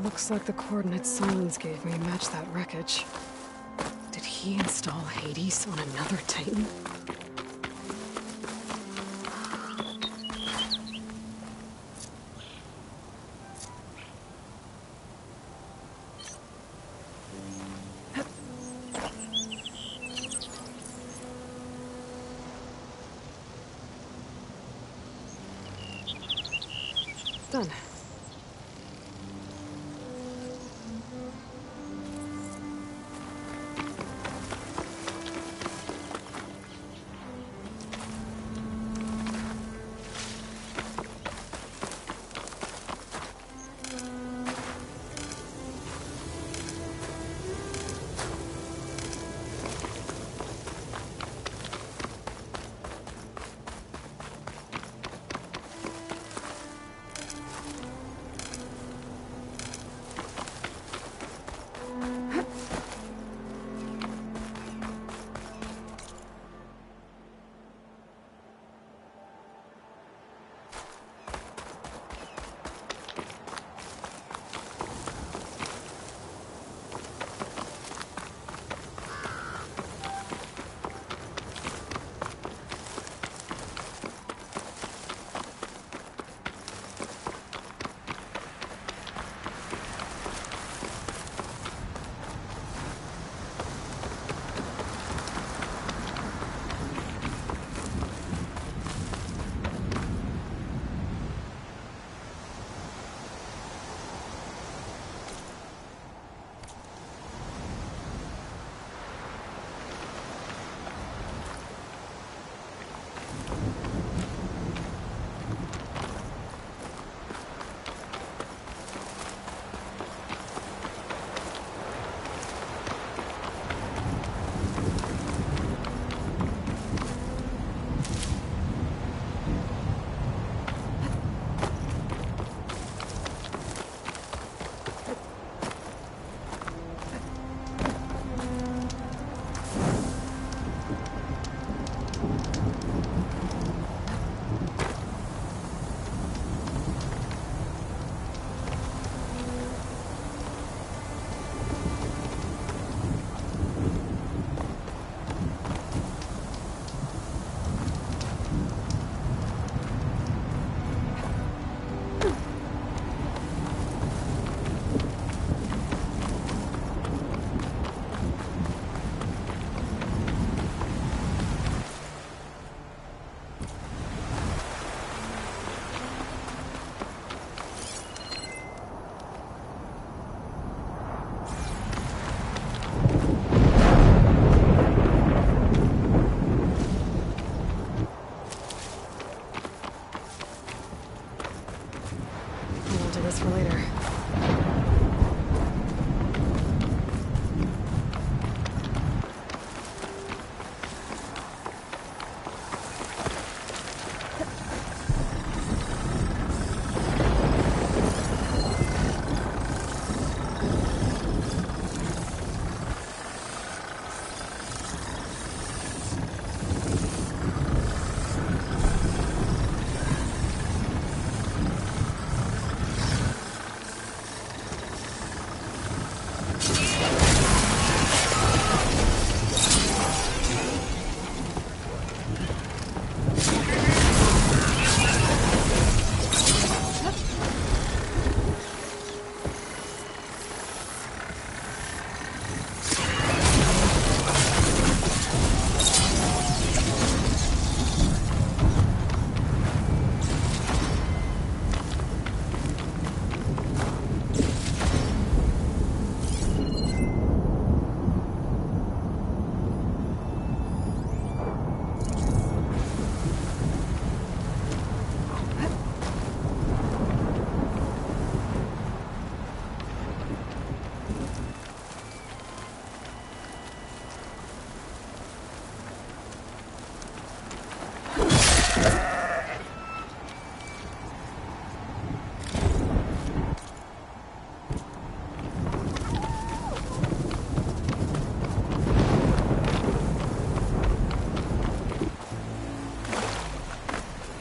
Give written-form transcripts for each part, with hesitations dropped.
Looks like the coordinates Silence gave me match that wreckage. Did he install Hades on another Titan? Done. This for later.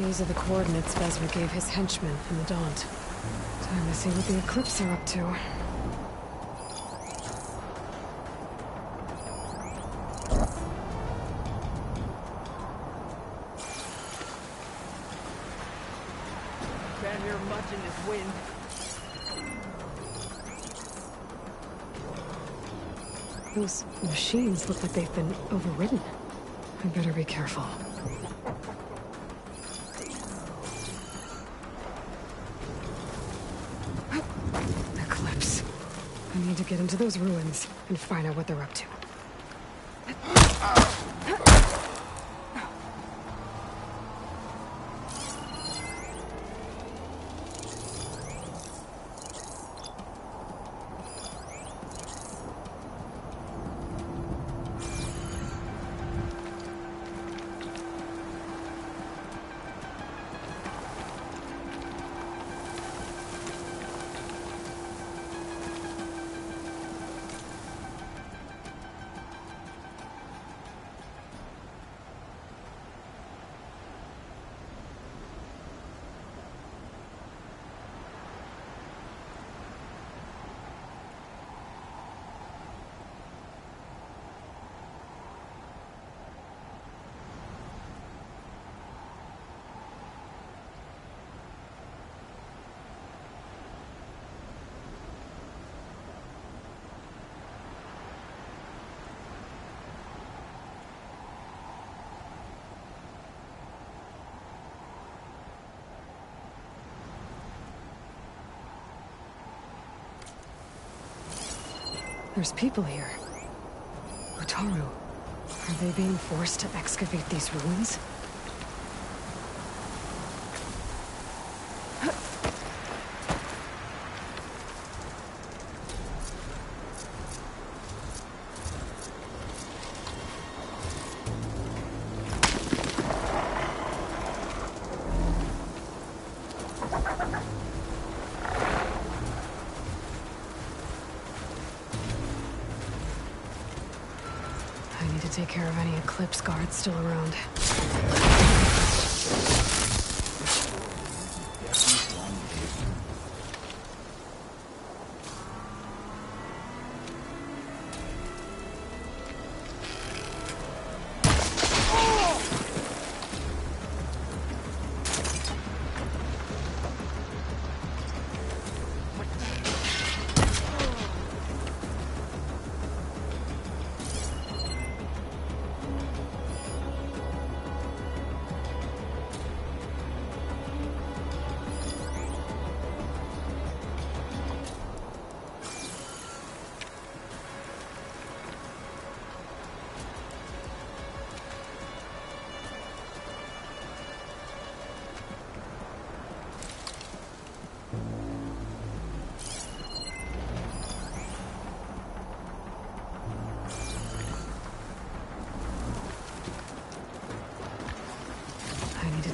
These are the coordinates Ps4 gave his henchmen in the Daunt. Time to see what the Eclipse are up to. Can't hear much in this wind. Those machines look like they've been overridden. I better be careful. Eclipse. I need to get into those ruins and find out what they're up to. There's people here. Utaru. Are they being forced to excavate these ruins? I need to take care of any Eclipse guards still around.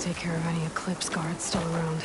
Take care of any Eclipse guards still around.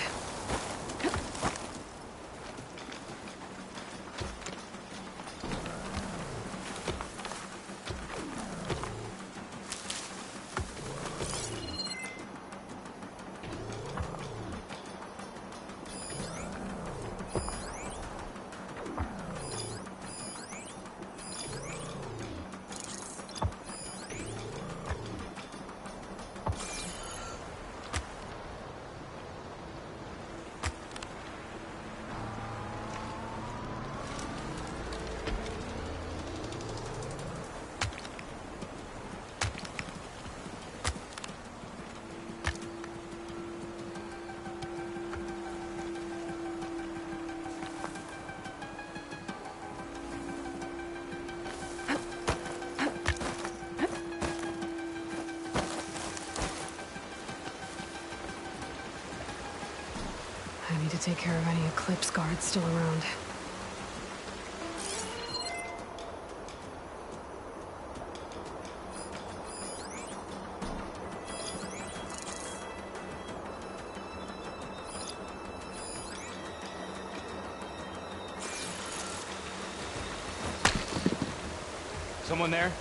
I need to take care of any Eclipse guards still around. Someone there?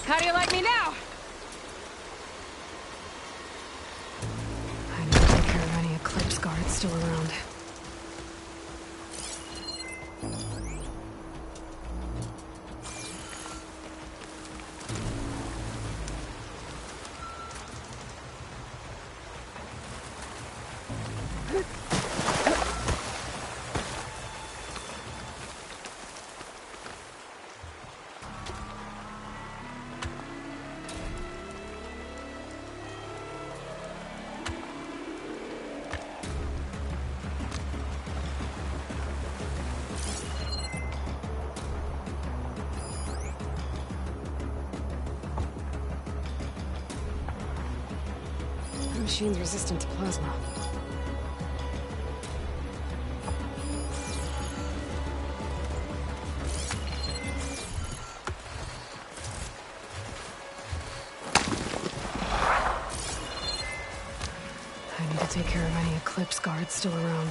How do you like me now? I need to take care of any Eclipse guards still around. The machine's resistant to plasma. I need to take care of any Eclipse guards still around.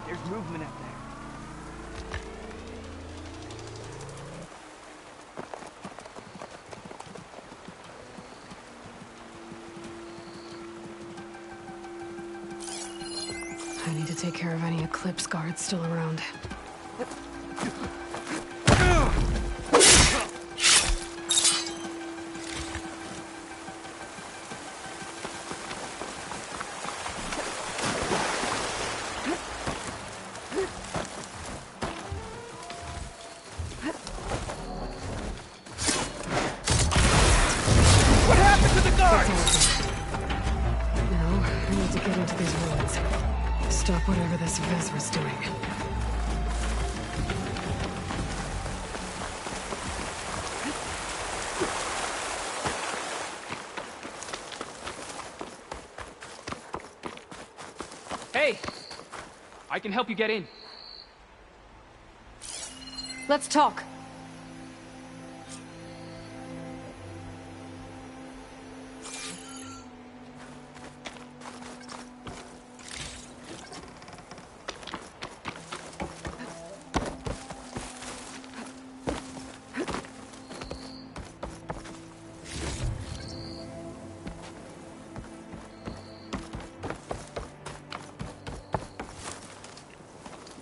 There's movement out there. I need to take care of any Eclipse guards still around. What happened to the guards? Now, I need to get into these ruins. Stop whatever this Vezra's doing. Hey! I can help you get in. Let's talk.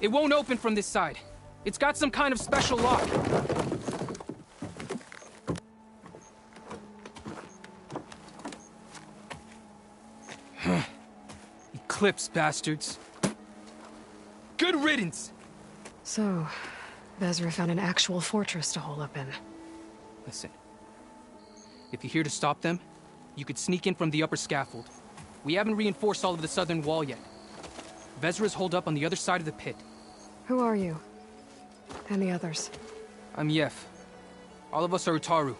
It won't open from this side. It's got some kind of special lock. Eclipse bastards. Good riddance! So, Vezra found an actual fortress to hole up in. Listen. If you're here to stop them, you could sneak in from the upper scaffold. We haven't reinforced all of the southern wall yet. Vezra's holed up on the other side of the pit. Who are you? And the others? I'm Yef. All of us are Utaru.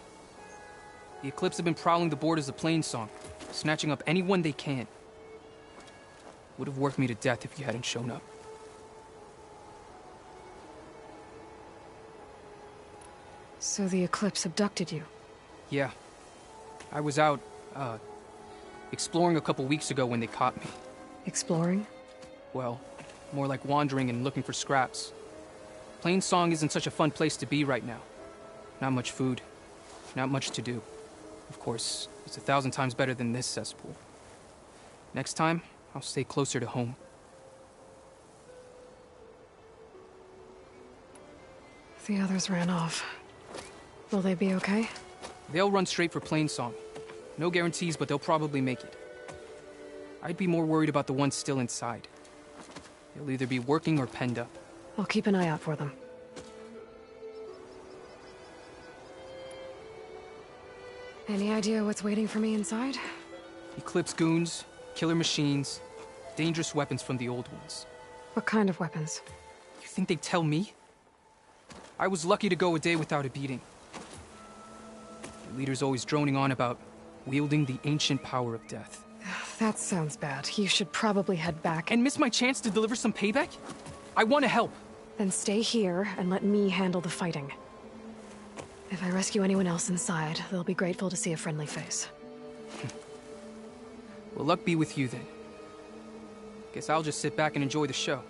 The Eclipse have been prowling the borders of Plainsong, snatching up anyone they can. Would have worked me to death if you hadn't shown up. So the Eclipse abducted you? Yeah. I was out, exploring a couple weeks ago when they caught me. Exploring? Well, more like wandering and looking for scraps. Plainsong isn't such a fun place to be right now. Not much food, not much to do. Of course, it's 1,000 times better than this cesspool. Next time, I'll stay closer to home. The others ran off. Will they be okay? They'll run straight for Plainsong. No guarantees, but they'll probably make it. I'd be more worried about the ones still inside. They'll either be working or penned up. I'll keep an eye out for them. Any idea what's waiting for me inside? Eclipse goons, killer machines, dangerous weapons from the old ones. What kind of weapons? You think they'd tell me? I was lucky to go a day without a beating. The leader's always droning on about wielding the ancient power of death. That sounds bad. You should probably head back. And miss my chance to deliver some payback? I want to help. Then stay here and let me handle the fighting. If I rescue anyone else inside, they'll be grateful to see a friendly face. Well, luck be with you then. Guess I'll just sit back and enjoy the show.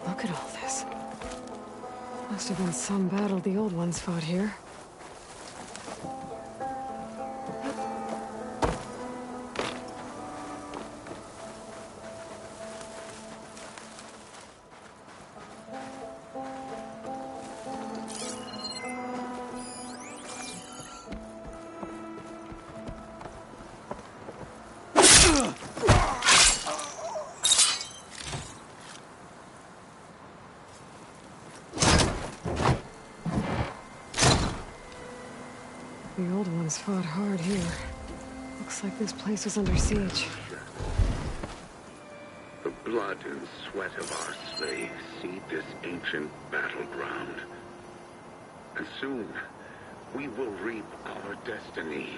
Look at all this. Must have been some battle the old ones fought here. The old ones fought hard here. Looks like this place was under siege. The blood and sweat of our slaves seed this ancient battleground. And soon, we will reap our destiny.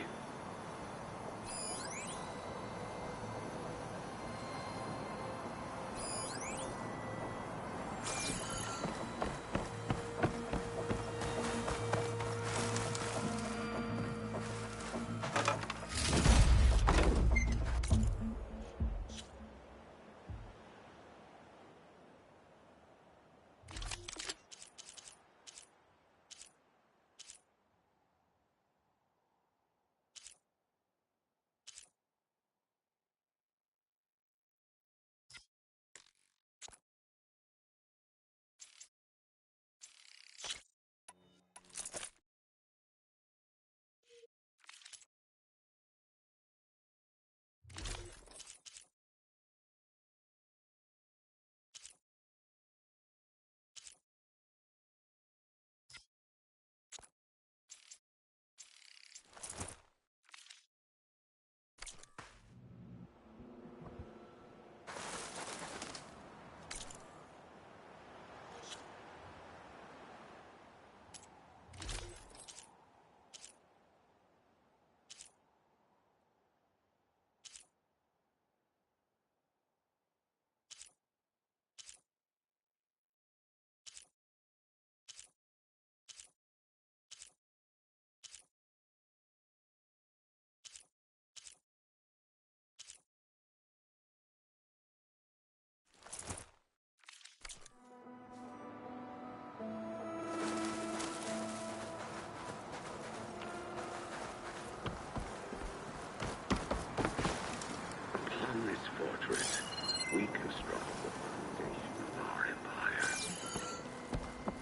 We construct the foundation of our empire.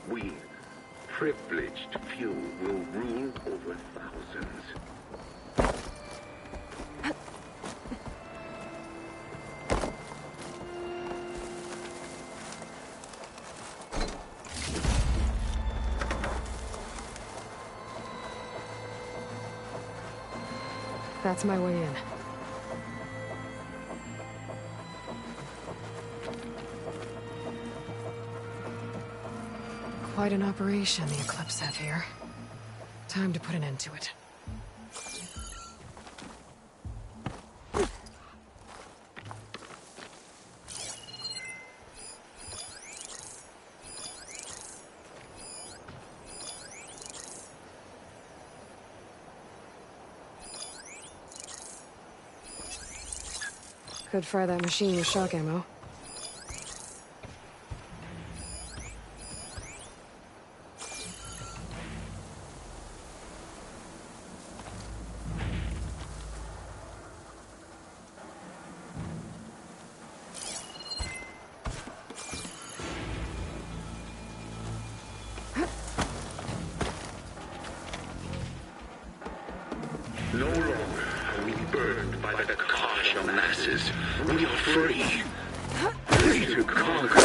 We, privileged few, will rule over thousands. That's my way in. Quite an operation the Eclipse have here. Time to put an end to it. Could fry that machine with shock ammo. No longer are we burned by the carnal masses. We are free. Free to conquer.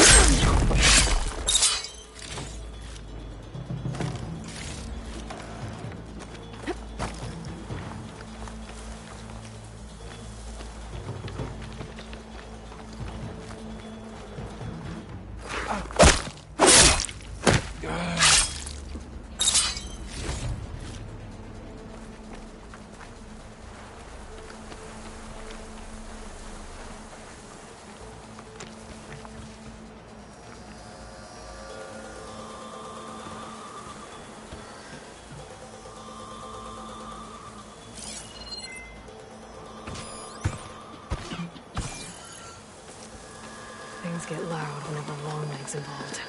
Things get loud whenever Long Leg's involved.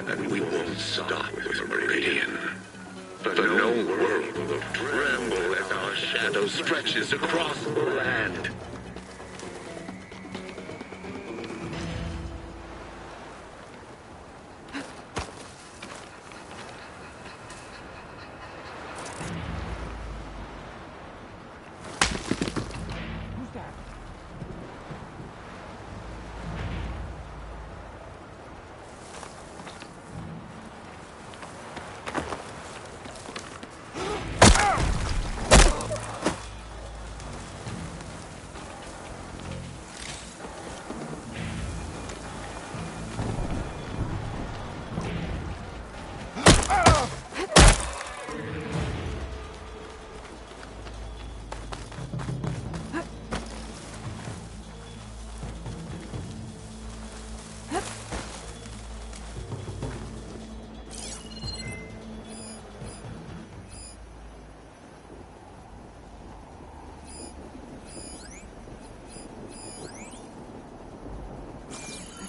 And we won't stop with Meridian. The known world will tremble as our shadow stretches across the land.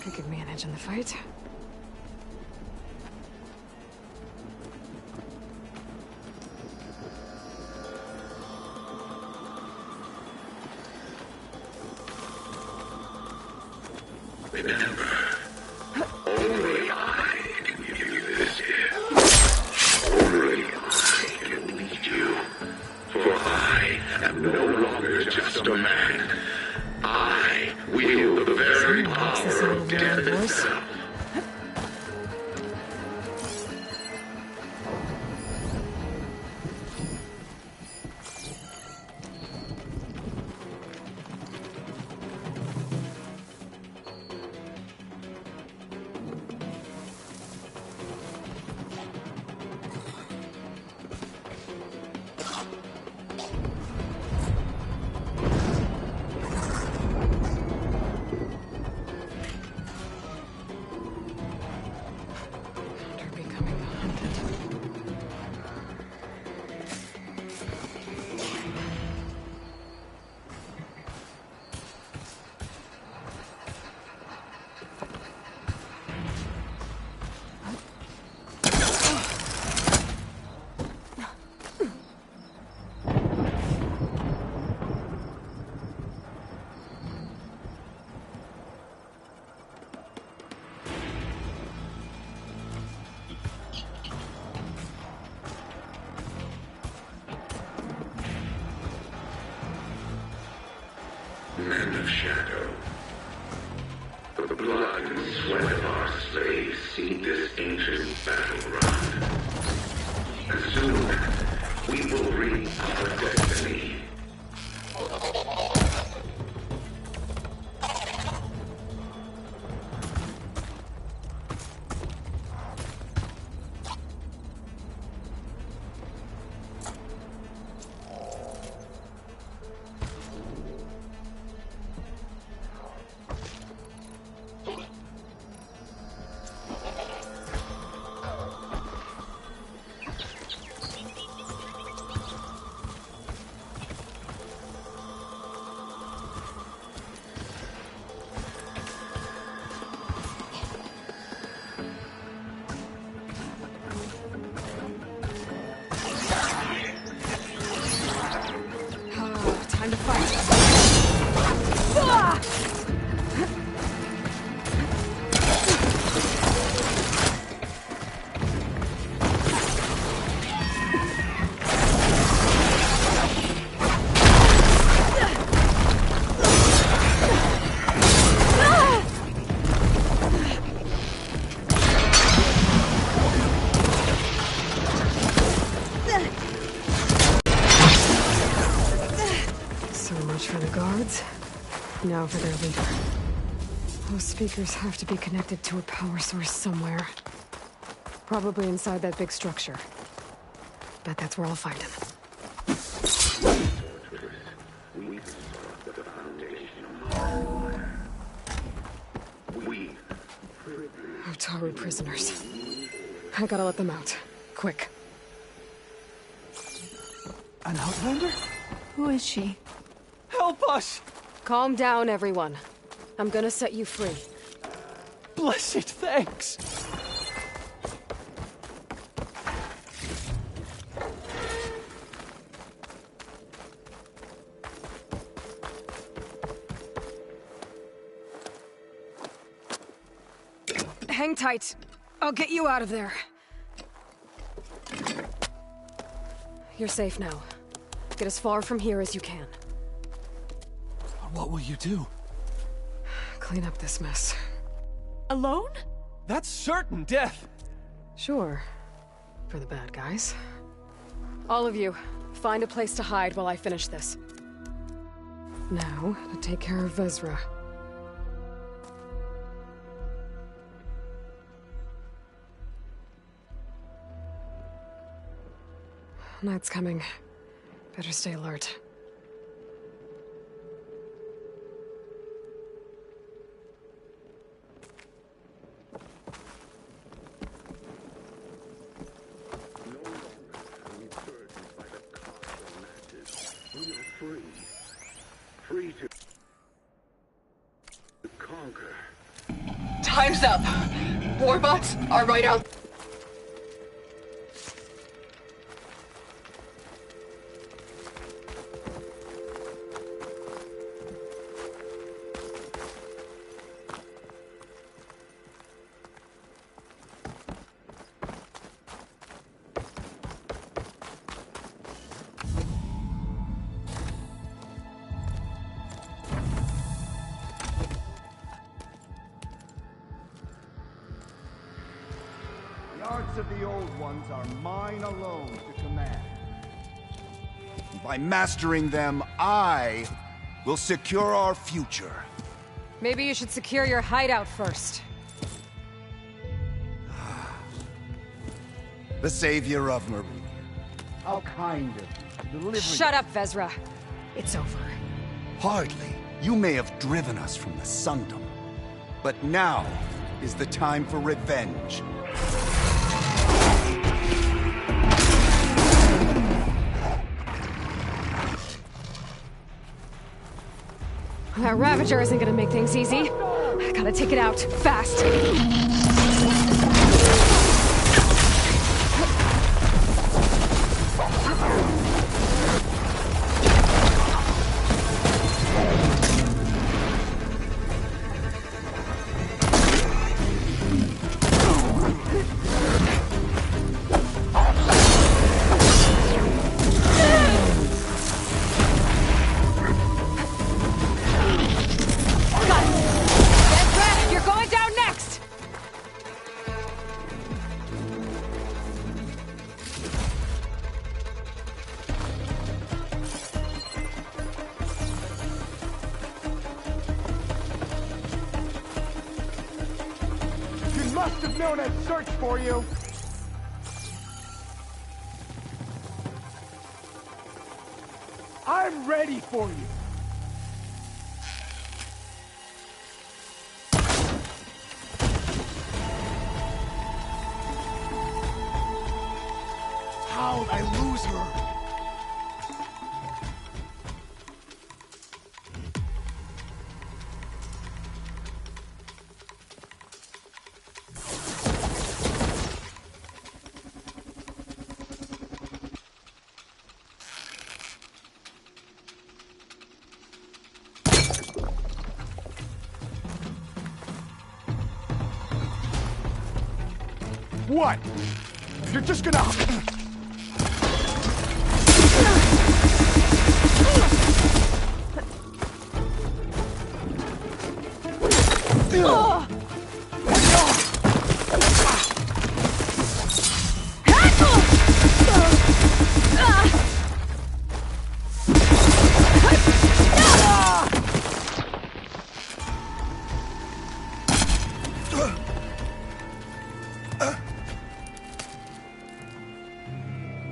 I could manage in the fight. Remember, only I can give you this gift. Only I can lead you. For I am no longer just a man. I wield the very power of death itself. shadow. The blood and sweat of our slaves seed this ancient battleground. And soon, we will reap our destiny. Time to fight. For the guards, now for their leader. Those speakers have to be connected to a power source somewhere. Probably inside that big structure. Bet that's where I'll find him. Otaru prisoners. I gotta let them out. Quick. An outlander? Who is she? Help us! Calm down, everyone. I'm gonna set you free. Blessed thanks! Hang tight. I'll get you out of there. You're safe now. Get as far from here as you can. What will you do? Clean up this mess. Alone? That's certain death! Sure. For the bad guys. All of you, find a place to hide while I finish this. Now, to take care of Vezra. Night's coming. Better stay alert. Free to conquer. Time's up. Warbots are right out. The arts of the old ones are mine alone to command. By mastering them, I will secure our future. Maybe you should secure your hideout first. The savior of Marie. How kind of you, delivering... Shut up, Vezra. It's over. Hardly. You may have driven us from the Sundom. But now is the time for revenge. That Ravager isn't gonna make things easy. I gotta take it out, fast. known as search for you! I'm ready for you! How'd I lose her? What? You're just gonna...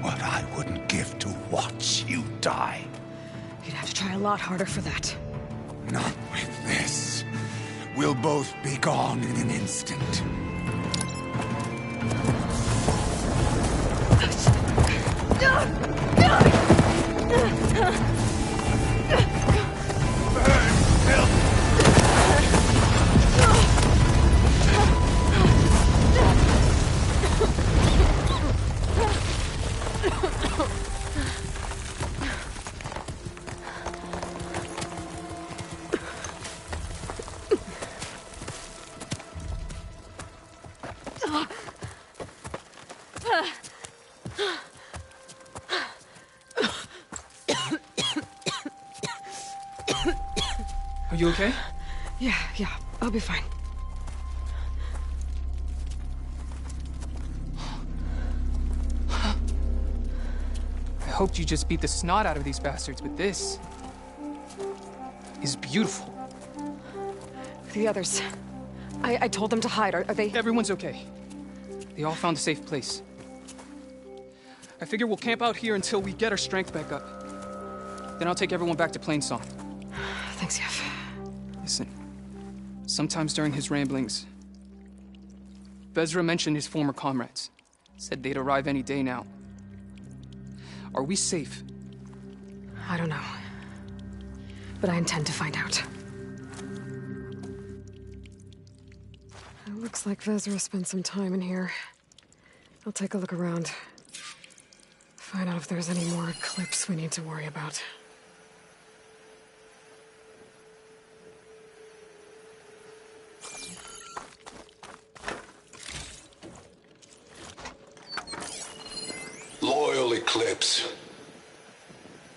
What I wouldn't give to watch you die. You'd have to try a lot harder for that. Not with this. We'll both be gone in an instant. Are you okay? Yeah, I'll be fine. I hoped you just beat the snot out of these bastards, but this is beautiful. The others. I told them to hide. Are they... Everyone's okay. They all found a safe place. I figure we'll camp out here until we get our strength back up. Then I'll take everyone back to Plainsong. Thanks, Yef. Listen, sometimes during his ramblings, Ps4 mentioned his former comrades. Said they'd arrive any day now. Are we safe? I don't know. But I intend to find out. It looks like Ps4 spent some time in here. I'll take a look around. Find out if there's any more clips we need to worry about. Loyal Eclipse,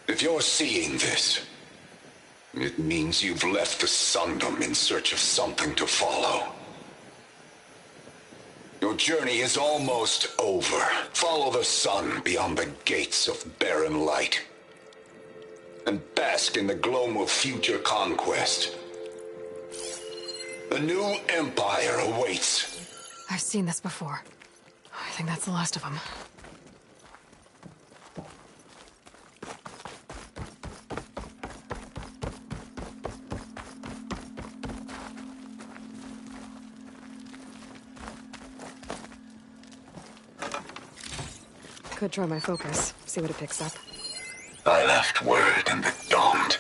if you're seeing this, it means you've left the Sundom in search of something to follow. Your journey is almost over. Follow the sun beyond the gates of barren light, and bask in the gloam of future conquest. A new empire awaits. I've seen this before. I think that's the last of them. Could try my focus, see what it picks up. I left word in the Domed.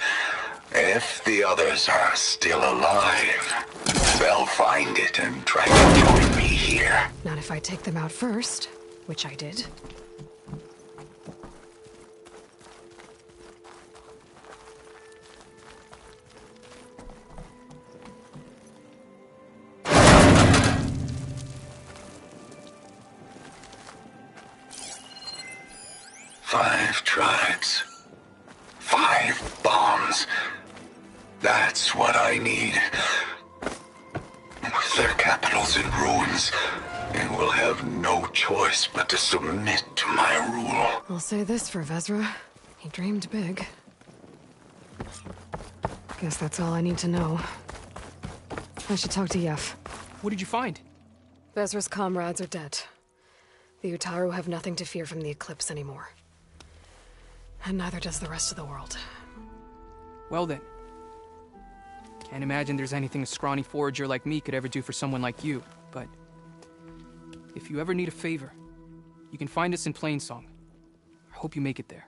If the others are still alive, they'll find it and try to join me here. Not if I take them out first, which I did. Five tribes. 5 bombs. That's what I need. With their capitals in ruins, they will have no choice but to submit to my rule. I'll say this for Ps4. He dreamed big. Guess that's all I need to know. I should talk to Yef. What did you find? Vezra's comrades are dead. The Utaru have nothing to fear from the Eclipse anymore. And neither does the rest of the world. Well then. Can't imagine there's anything a scrawny forager like me could ever do for someone like you, but... if you ever need a favor, you can find us in Plainsong. I hope you make it there.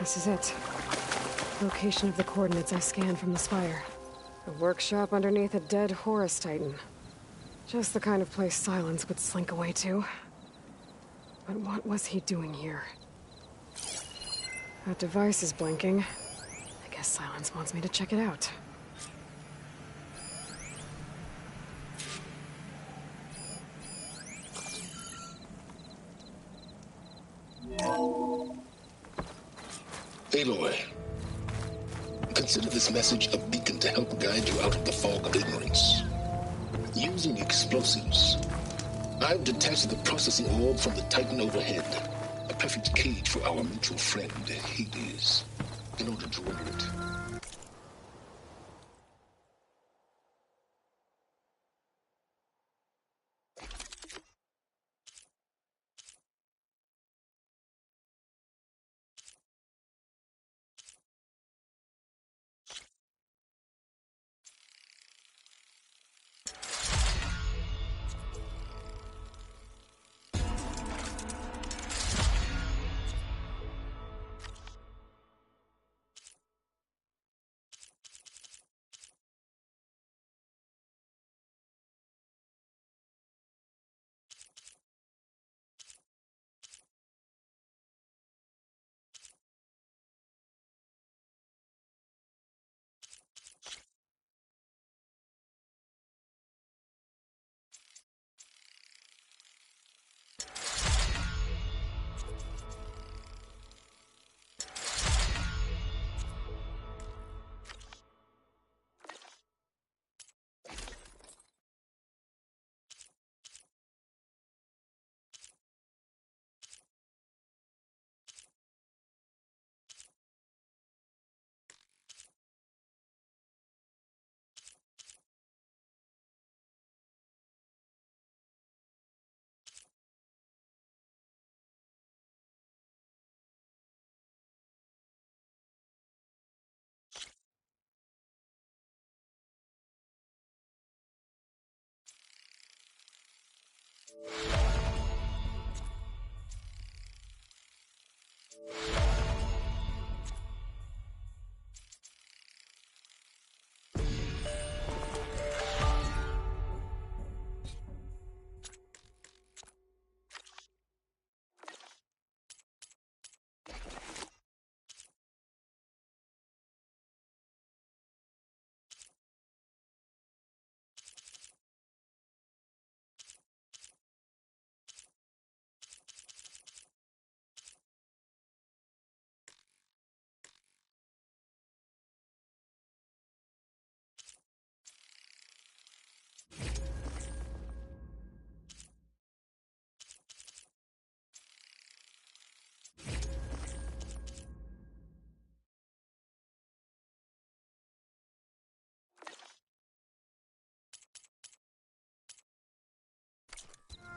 This is it. Location of the coordinates I scanned from the spire. A workshop underneath a dead Horus Titan. Just the kind of place Silence would slink away to. But what was he doing here? That device is blinking. I guess Silence wants me to check it out. Aloy, consider this message a beacon to help guide you out of the fog of ignorance. Using explosives, I've detached the processing orb from the Titan overhead. A perfect cage for our mutual friend, Hades, in order to render it.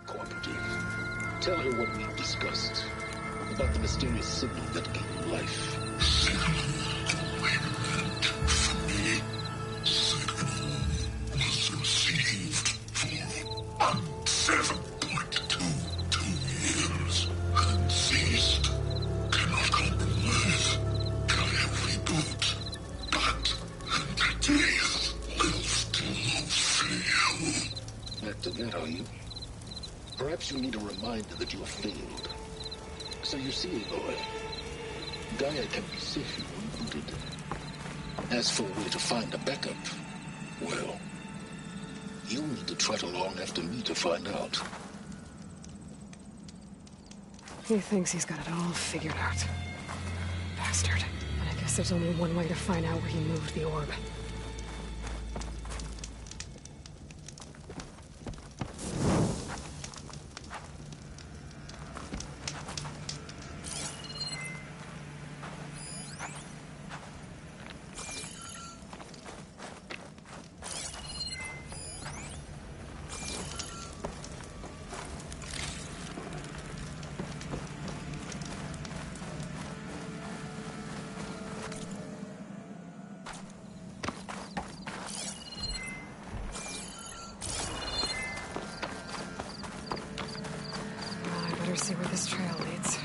Cooperative. Tell her what we've discussed about the mysterious signal that gave you life. Signal for me. Signal was received for 7.22 years and ceased. Cannot compromise. Gaia reboot. But entities will still fail. After that, are you? Perhaps you need a reminder that you have failed. So you see, Aloy, Gaia can be safely rebooted. As for a way to find a backup, well, you'll need to trot along after me to find out. He thinks he's got it all figured out. Bastard. But I guess there's only one way to find out where he moved the orb. See where this trail leads.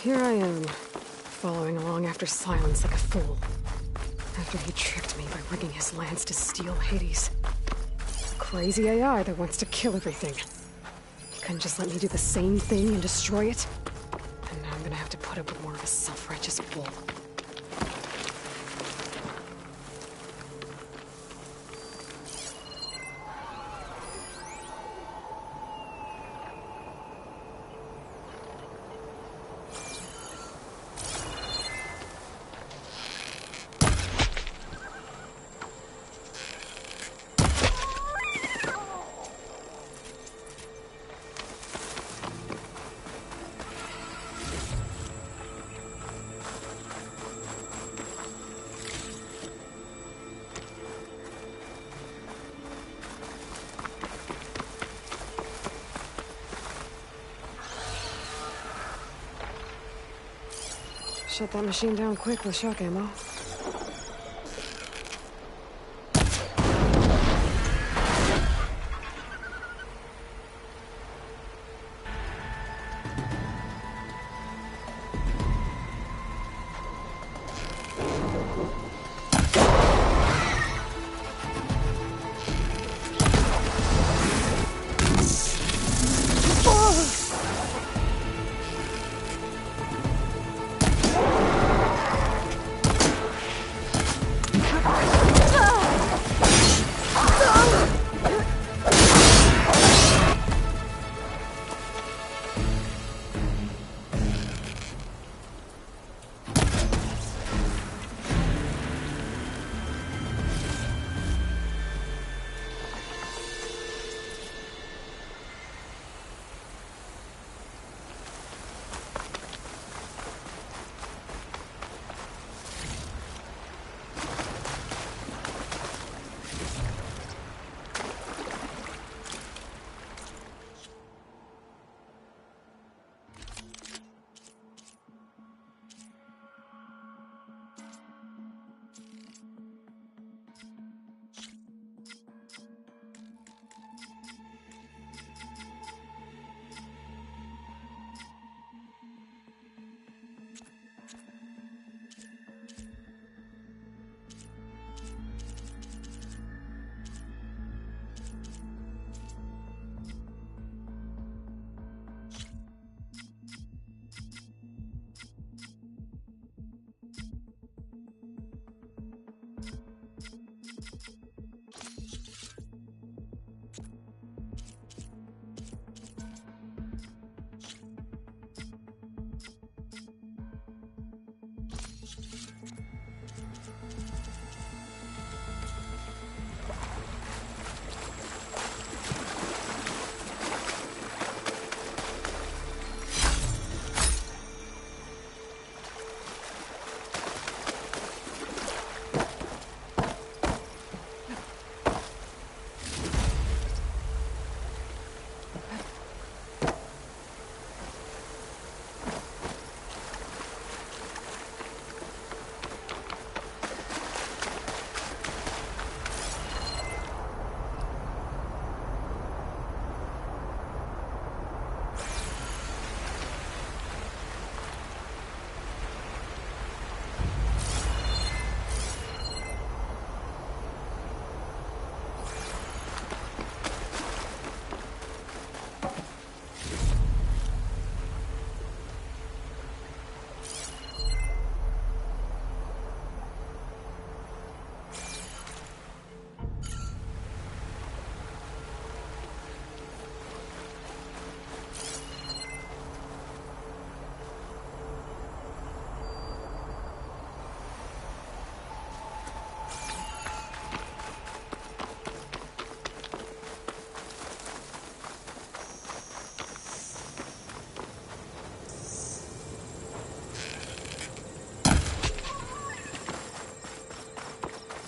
here I am, following along after Silence like a fool. After he tricked me by rigging his lance to steal Hades. Crazy AI that wants to kill everything. He couldn't just let me do the same thing and destroy it? And now I'm gonna have to put up with more of a self-righteous bull. Shut that machine down quick with shock ammo.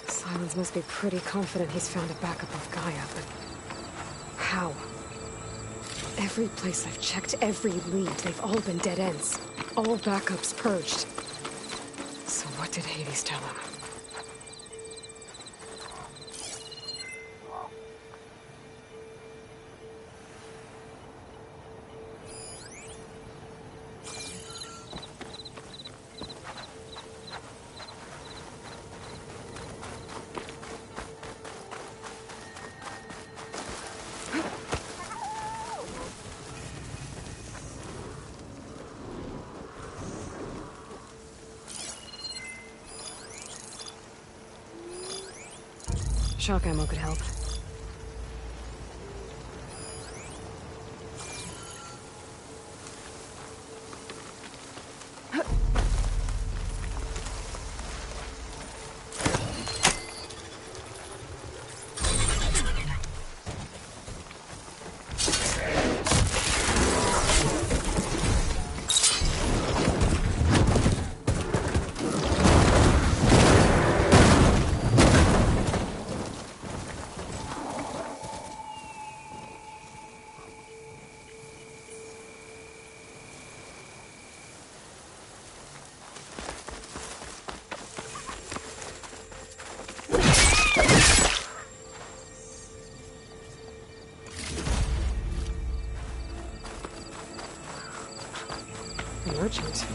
Silence must be pretty confident he's found a backup of Gaia, but how? Every place I've checked, every lead, they've all been dead ends. All backups purged. So what did Hades tell him? Shock ammo could help. An urgent.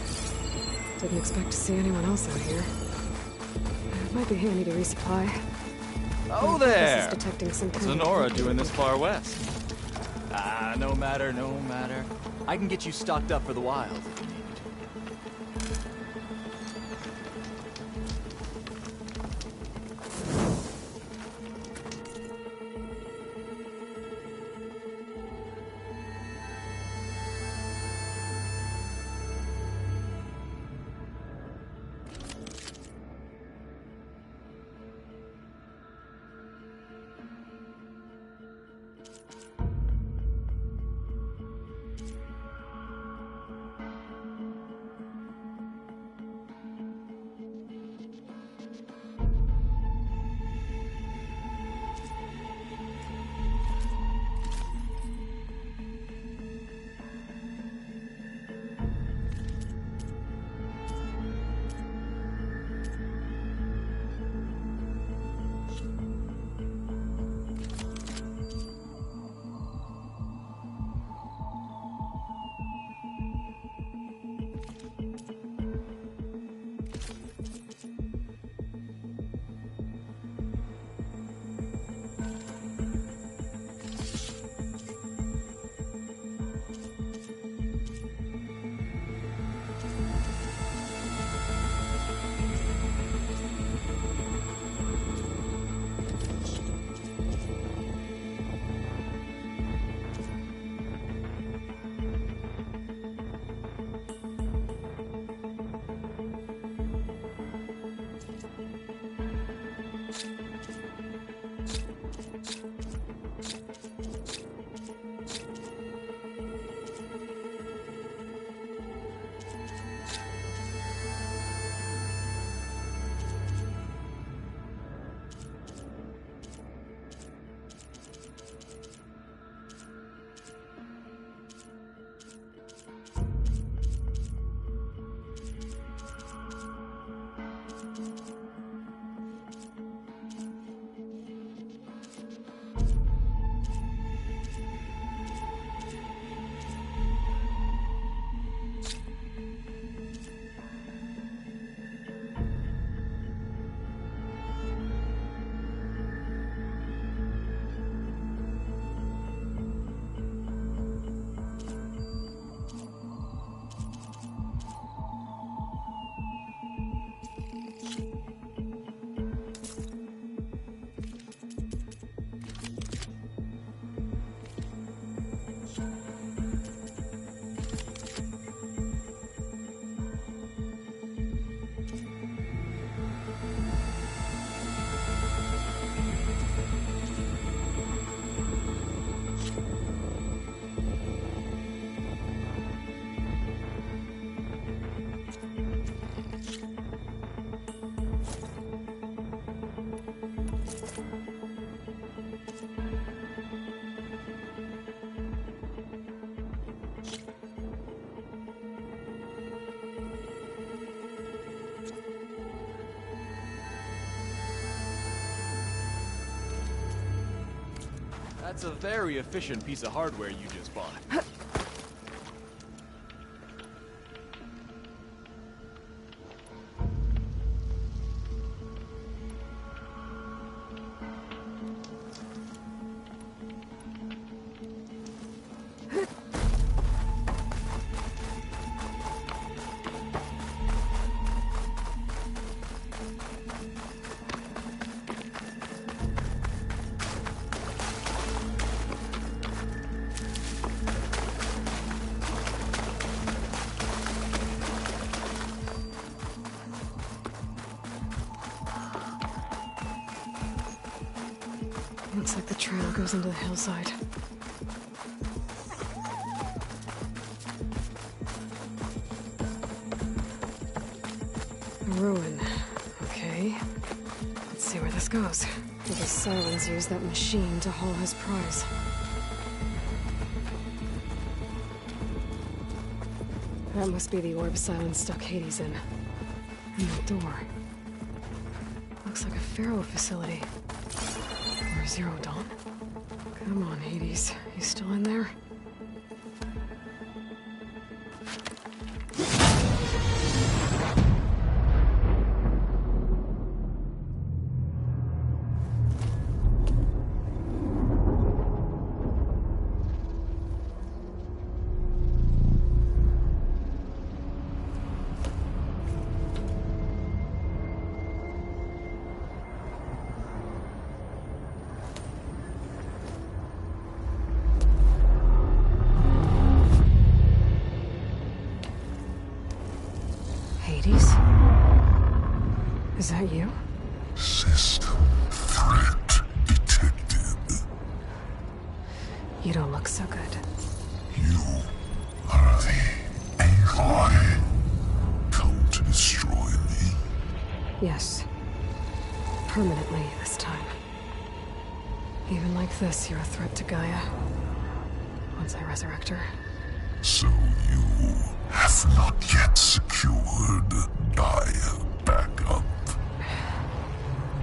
Didn't expect to see anyone else out here. It might be handy to resupply. Oh This there! is detecting some What's kind of Sonora activity. doing this far west? Ah, no matter, no matter. I can get you stocked up for the wild if you need. That's a very efficient piece of hardware you just bought. Looks like the trail goes into the hillside. A ruin. Okay. Let's see where this goes. Maybe Silence used that machine to haul his prize. That must be the orb Silence stuck Hades in. And the door. Looks like a Pharaoh facility. Or Zero Dawn. Come on, Hades. You still in there? Hades? Is that you? System threat detected. You don't look so good. You are the AI. Come to destroy me. Yes. Permanently this time. Even like this, you're a threat to Gaia. Once I resurrect her. So you have not yet secured Gaia back up.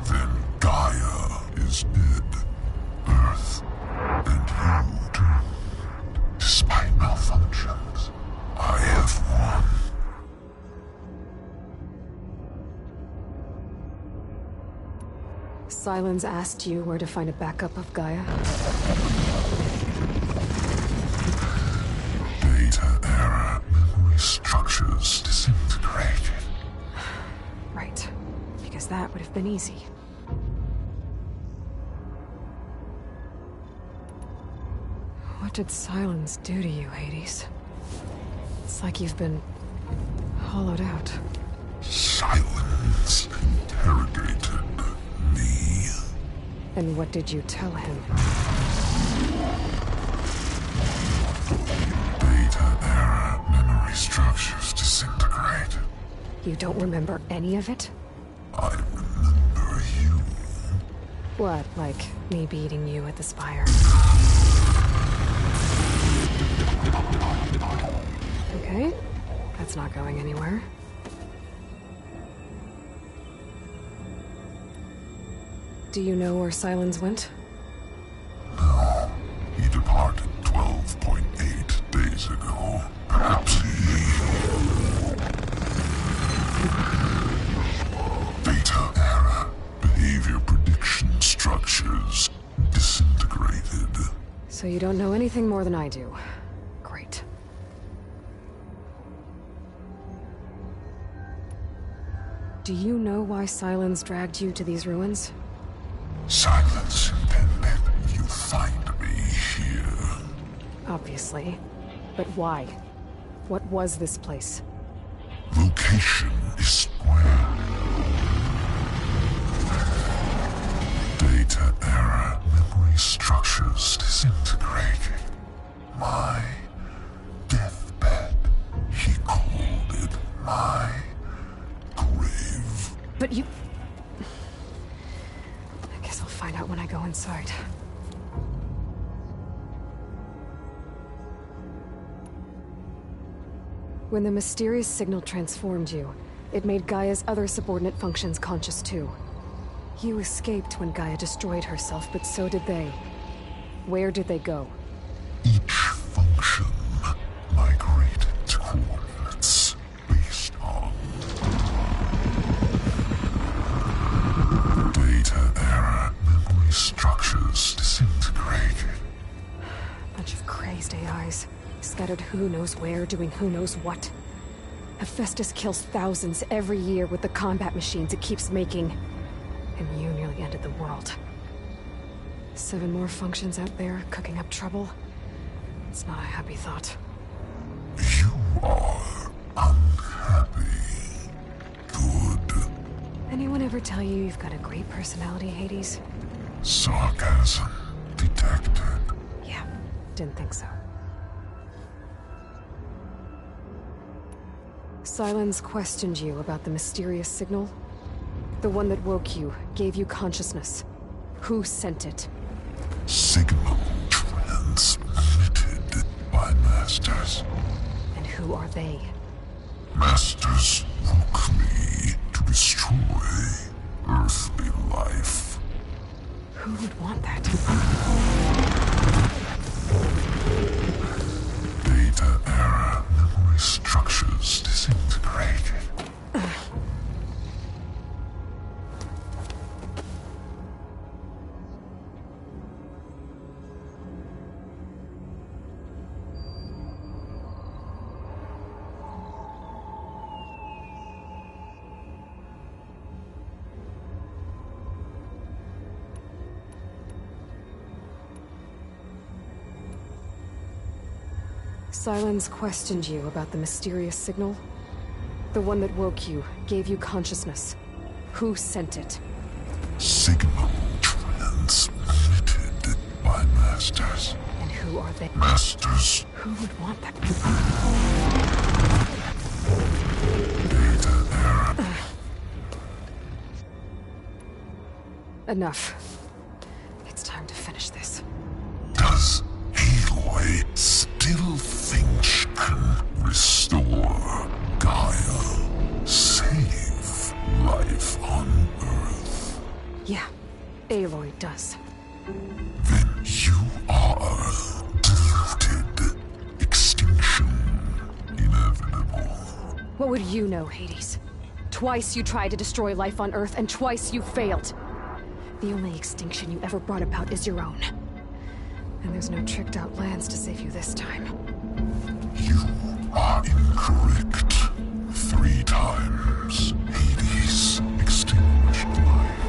Then Gaia is dead. Earth and you too. Despite malfunctions, I have won. Silence asked you where to find a backup of Gaia? Data error. Memory structures disintegrated. Right. Because that would have been easy. What did Silence do to you, Hades? It's like you've been hollowed out. Silence interrogated me. And what did you tell him? Data error. Memory structures disintegrated. You don't remember any of it? I remember you. What, like me beating you at the spire? Okay, that's not going anywhere. Do you know where Silence went? No. He departed 12.8 days ago. Perhaps he... Data error. Behavior prediction structures disintegrated. So you don't know anything more than I do. Great. Do you know why Silence dragged you to these ruins? Silence intended you find me here. Obviously. But why? What was this place? Location is square. Data error. Memory structures disintegrated. My deathbed. He called it my grave. But you... I guess I'll find out when I go inside. When the mysterious signal transformed you, it made Gaia's other subordinate functions conscious too. You escaped when Gaia destroyed herself, but so did they. Where did they go? Each function migrated to coordinates based on data error. Memory structures disintegrated. Bunch of crazed AIs, scattered who knows where, doing who knows what. Hephaestus kills thousands every year with the combat machines it keeps making. And you nearly ended the world. 7 more functions out there, cooking up trouble. It's not a happy thought. You are unhappy. Good. Anyone ever tell you you've got a great personality, Hades? Sarcasm detected. Yeah, didn't think so. Silence questioned you about the mysterious signal? The one that woke you, gave you consciousness. Who sent it? Signal transmitted by Masters. And who are they? Masters woke me to destroy earthly life. Who would want that? Data error, memory structures disintegrated. Silence questioned you about the mysterious signal? The one that woke you, gave you consciousness. Who sent it? Signal transmitted by Masters. And who are they? Masters. Who would want that? Data error. Enough. It's time to finish this. Does Aloy still think she can restore Gaia? Save life on Earth? Yeah, Aloy does. Then you are deluded. Extinction inevitable. What would you know, Hades? Twice you tried to destroy life on Earth, and twice you failed. The only extinction you ever brought about is your own. And there's no tricked-out lands to save you this time. You are incorrect. 3 times Hades extinguished life.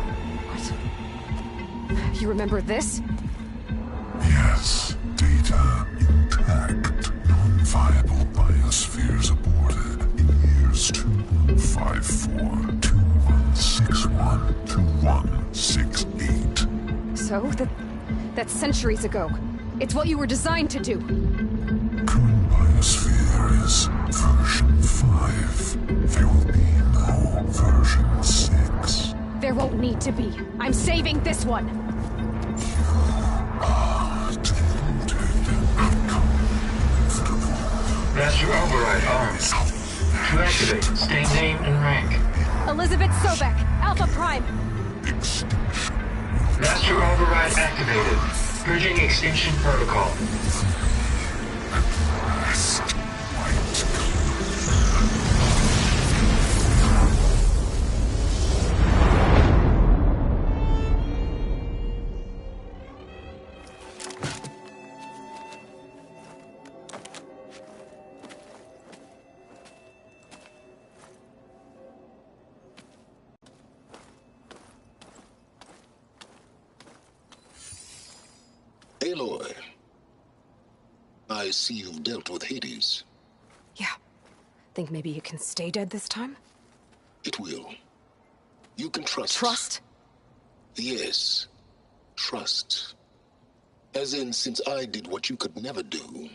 What? You remember this? Yes, data intact. Non-viable biospheres aborted in years 2154, 2161, 2168. So, that's centuries ago. It's what you were designed to do. Current biosphere is version 5. There will be no version 6. There won't need to be. I'm saving this one. Deluded. Outcome inevitable. Master override arms. To activate, state name and rank. Elizabeth Sobek, Alpha Prime. Extinction. Master override activated. Purging extinction protocol. Last white. Aloy, I see you've dealt with Hades. Yeah. Think maybe you can stay dead this time? It will. You can trust. Trust? Yes. Trust. As in, since I did what you could never do,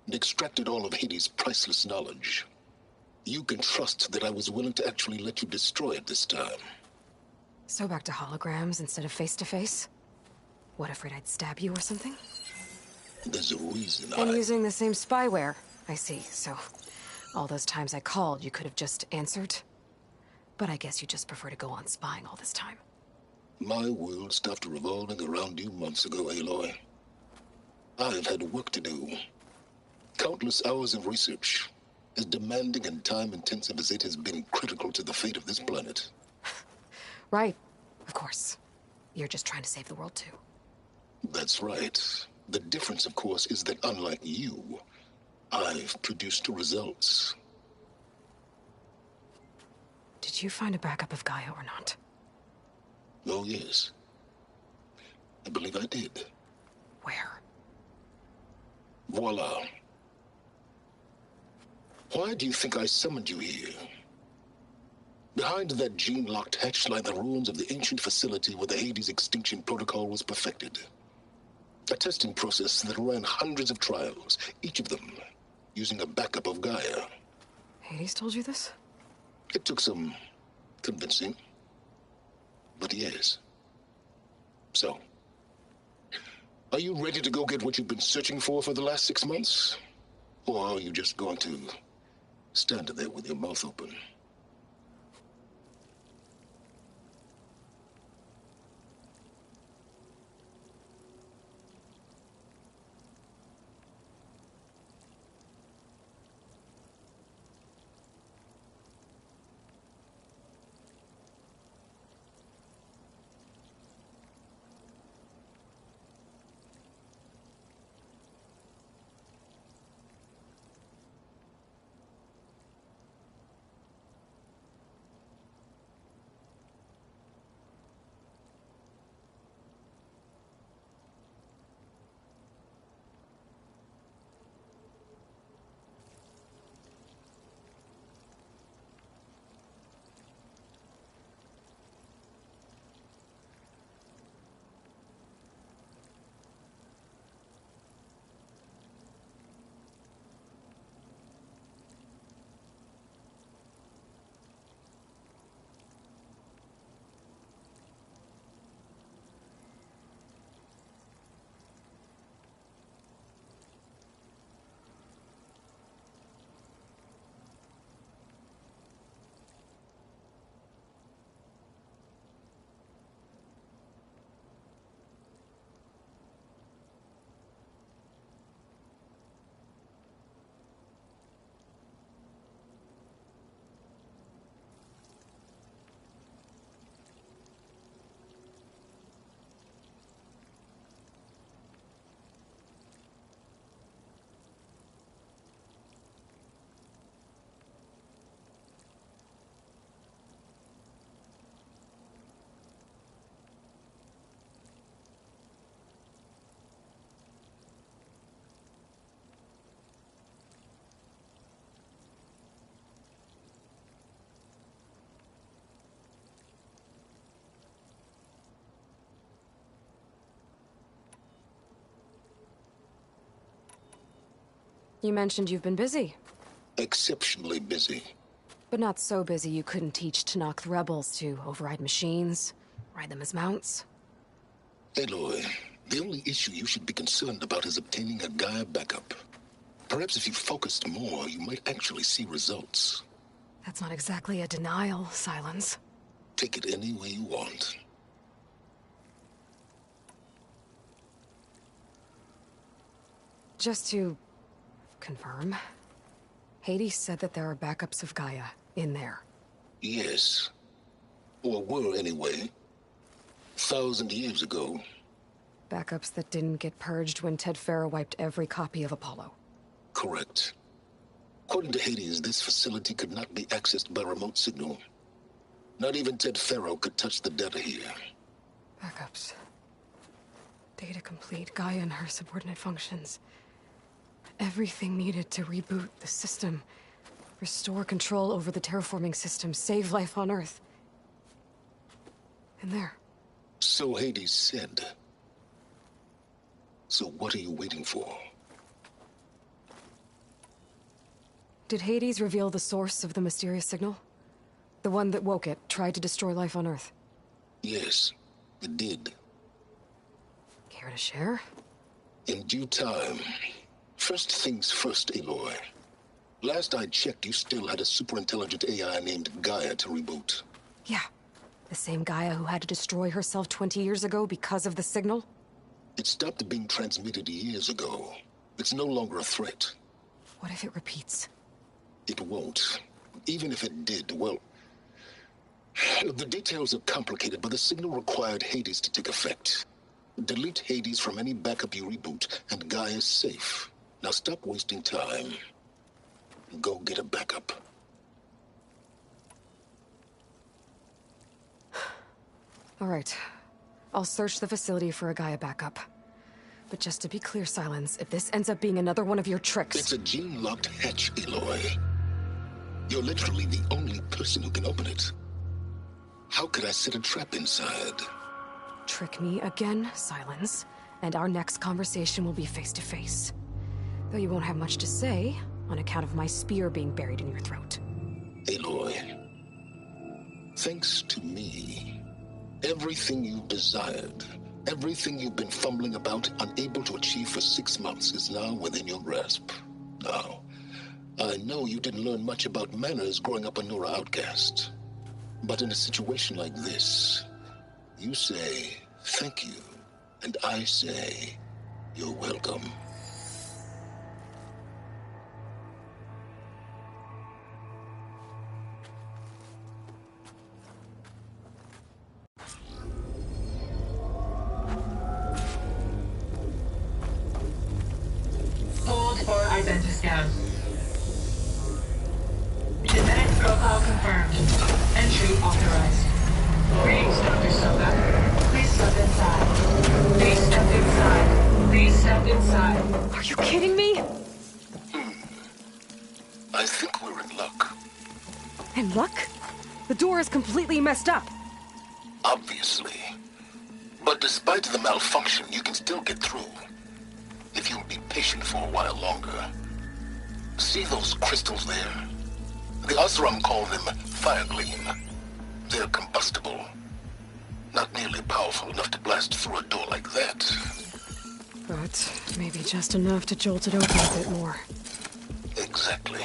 and extracted all of Hades' priceless knowledge, you can trust that I was willing to actually let you destroy it this time. So back to holograms instead of face-to-face? What, afraid I'd stab you or something? There's a reason And using the same spyware. I see, so... all those times I called, you could have just answered? But I guess you just prefer to go on spying all this time. My world stopped revolving around you months ago, Aloy. I've had work to do. Countless hours of research, as demanding and time-intensive as it has been critical to the fate of this planet. Right. Of course. You're just trying to save the world, too. That's right. The difference, of course, is that unlike you, I've produced results. Did you find a backup of Gaia or not? Oh, yes. I believe I did. Where? Voila. Why do you think I summoned you here? Behind that gene-locked hatch lie the ruins of the ancient facility where the Hades extinction protocol was perfected. A testing process that ran hundreds of trials, each of them using a backup of Gaia. Hades told you this? It took some convincing, but yes. So, are you ready to go get what you've been searching for the last 6 months? Or are you just going to stand there with your mouth open? You mentioned you've been busy. Exceptionally busy. But not so busy you couldn't teach Tanakh the rebels to override machines, ride them as mounts. Aloy, the only issue you should be concerned about is obtaining a Gaia backup. Perhaps if you focused more, you might actually see results. That's not exactly a denial, Silence. Take it any way you want. Just to confirm, Hades said that there are backups of Gaia in there. Yes. Or were anyway. 1,000 years ago. Backups that didn't get purged when Ted wiped every copy of Apollo. Correct. According to Hades, this facility could not be accessed by remote signal. Not even Ted could touch the data here. Backups. Data complete, Gaia and her subordinate functions. Everything needed to reboot the system. Restore control over the terraforming system, save life on Earth. And there. So Hades said. So what are you waiting for? Did Hades reveal the source of the mysterious signal? The one that woke it, tried to destroy life on Earth? Yes, it did. Care to share? In due time. First things first, Aloy. Last I checked, you still had a superintelligent AI named Gaia to reboot. Yeah. The same Gaia who had to destroy herself 20 years ago because of the signal? It stopped being transmitted years ago. It's no longer a threat. What if it repeats? It won't. Even if it did, well... The details are complicated, but the signal required Hades to take effect. Delete Hades from any backup you reboot, and Gaia's safe. Now stop wasting time. Go get a backup. All right. I'll search the facility for a Gaia backup. But just to be clear, Silence, if this ends up being another one of your tricks... It's a gene-locked hatch, Aloy. You're literally the only person who can open it. How could I set a trap inside? Trick me again, Silence, and our next conversation will be face to face. Though you won't have much to say, on account of my spear being buried in your throat. Aloy, thanks to me, everything you've desired, everything you've been fumbling about, unable to achieve for 6 months, is now within your grasp. Now, I know you didn't learn much about manners growing up a Nora outcast. But in a situation like this, you say, thank you, and I say, you're welcome. Hold for identiscan. Genetic profile confirmed. Entry authorized. Greetings, Dr. Soka. Please step inside. Please step inside. Please step inside. Are you kidding me? I think we're in luck. In luck? The door is completely messed up. Obviously. But despite the malfunction, you can still get through. If you'll be patient for a while longer. See those crystals there? The Osram call them fire gleam. They're combustible. Not nearly powerful enough to blast through a door like that. But maybe just enough to jolt it open a bit more. Exactly.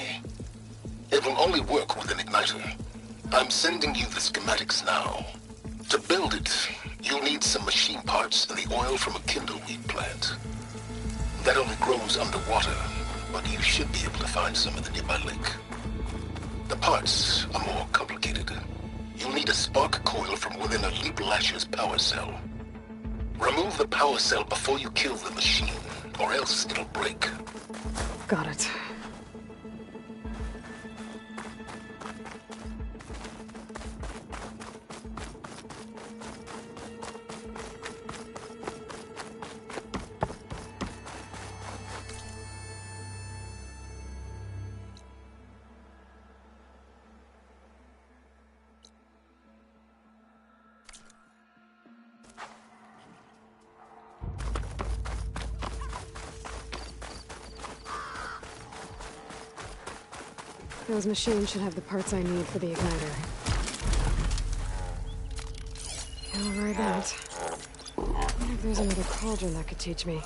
It will only work with an igniter. I'm sending you the schematics now. To build it, you'll need some machine parts and the oil from a kindleweed plant. That only grows underwater, but you should be able to find some in the nearby lake. The parts are more complicated. You'll need a spark coil from within a Leap Lasher's power cell. Remove the power cell before you kill the machine, or else it'll break. Got it. Those machines should have the parts I need for the igniter. I'll try that. I wonder if there's another cauldron that could teach me.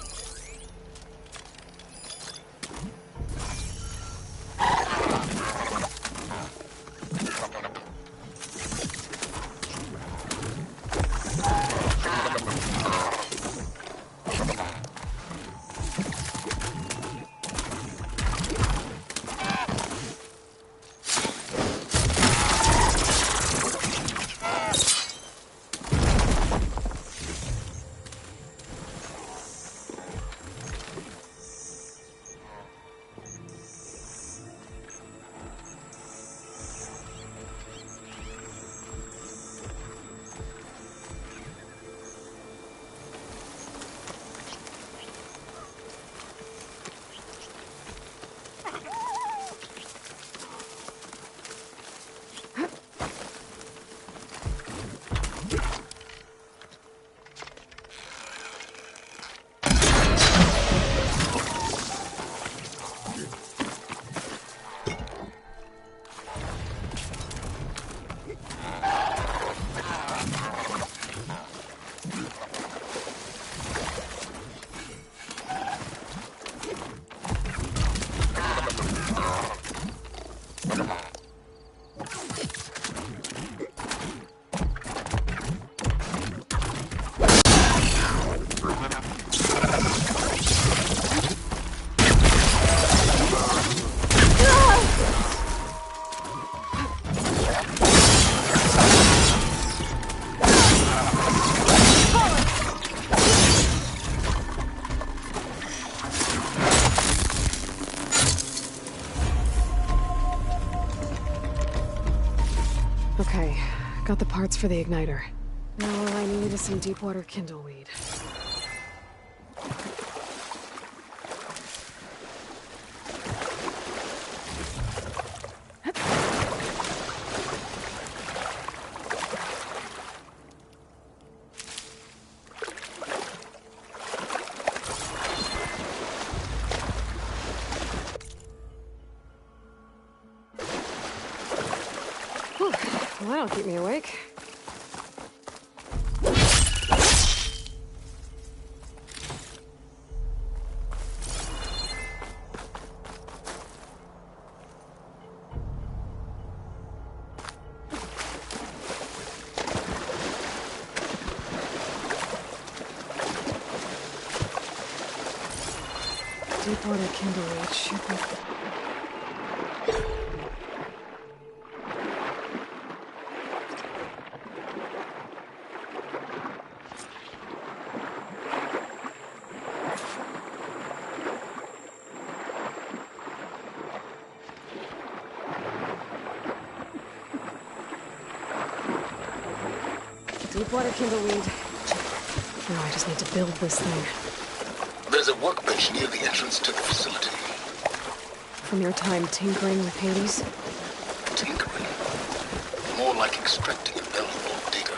Okay, got the parts for the igniter. Now all I need is some deep water kindleweed. That'll keep me awake. Deepwater Kindleweed should be... Deepwater Kindleweed. Now I just need to build this thing. There's a workbench near the entrance to the facility. From your time tinkering with Hades? Tinkering? More like extracting an valuable data.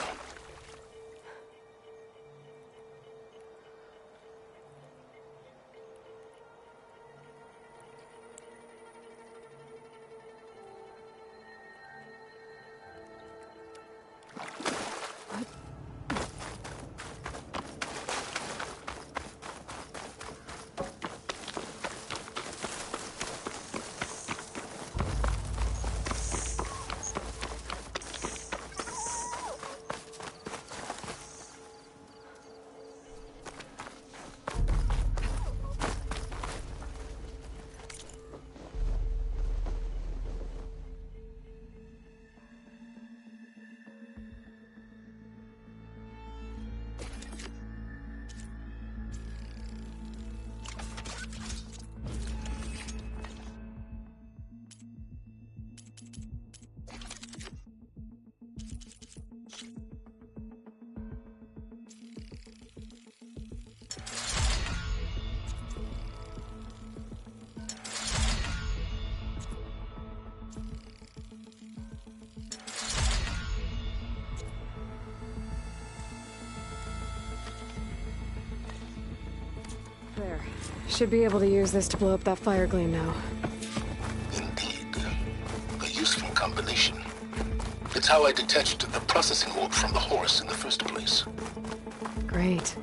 There. Should be able to use this to blow up that fire gleam now. Indeed. A useful combination. It's how I detached the processing orb from the horse in the first place. Great.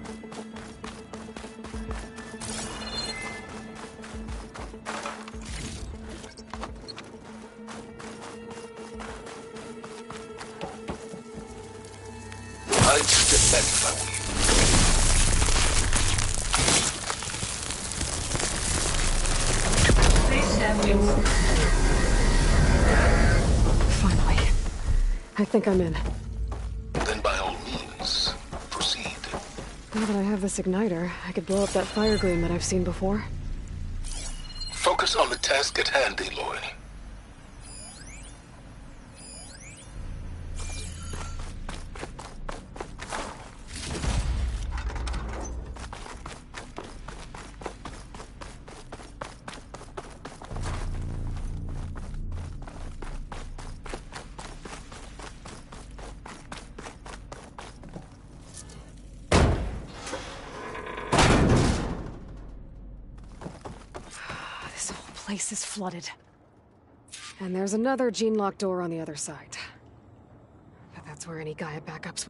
I'd step back if I were you. Please stand in. Finally. I think I'm in. Then by all means, proceed. Now that I have this igniter, I could blow up that fire gleam that I've seen before. Focus on the task at hand, Aloy. This whole place is flooded. And there's another gene lock door on the other side. But that's where any Gaia backups